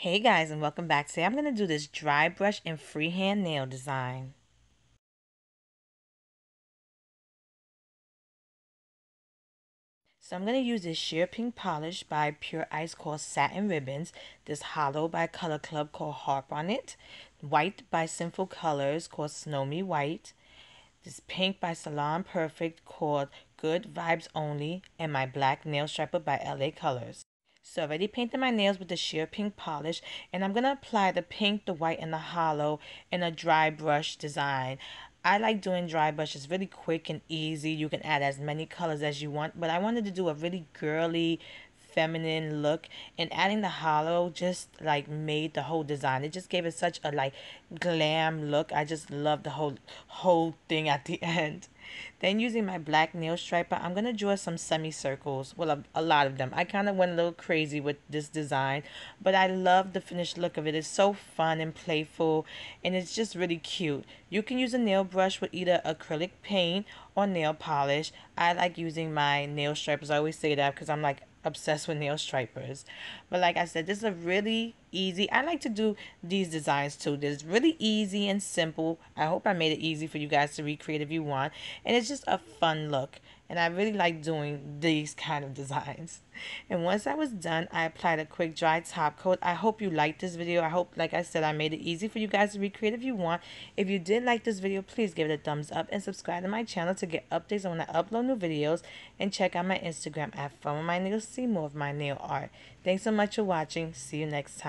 Hey guys, and welcome back. Today I'm going to do this dry brush and freehand nail design. So I'm going to use this sheer pink polish by Pure Ice called Satin Ribbons, this Holo by Color Club called Harp on It, white by Sinful Colors called Snow Me White, this pink by Salon Perfect called Good Vibes Only, and my black nail striper by LA Colors. So I already painted my nails with the sheer pink polish, and I'm going to apply the pink, the white, and the hollow in a dry brush design. I like doing dry brush. It's really quick and easy. You can add as many colors as you want, but I wanted to do a really girly, feminine look, and adding the hollow just like made the whole design. It just gave it such a like glam look. I just love the whole thing at the end. Then using my black nail striper, I'm going to draw some semicircles. Well, a lot of them. I kind of went a little crazy with this design, but I love the finished look of it. It's so fun and playful, and it's just really cute. You can use a nail brush with either acrylic paint or nail polish. I like using my nail stripers. I always say that because I'm like obsessed with nail stripers. But like I said, this is a really easy. I like to do these designs too. This is really easy and simple. I hope I made it easy for you guys to recreate if you want. And it's just a fun look. And I really like doing these kind of designs. And once I was done, I applied a quick dry top coat. I hope you liked this video. I hope, like I said, I made it easy for you guys to recreate if you want. If you did like this video, please give it a thumbs up and subscribe to my channel to get updates on when I upload new videos. And check out my Instagram at Funwithmynails to see more of my nail art. Thanks so much for watching. See you next time.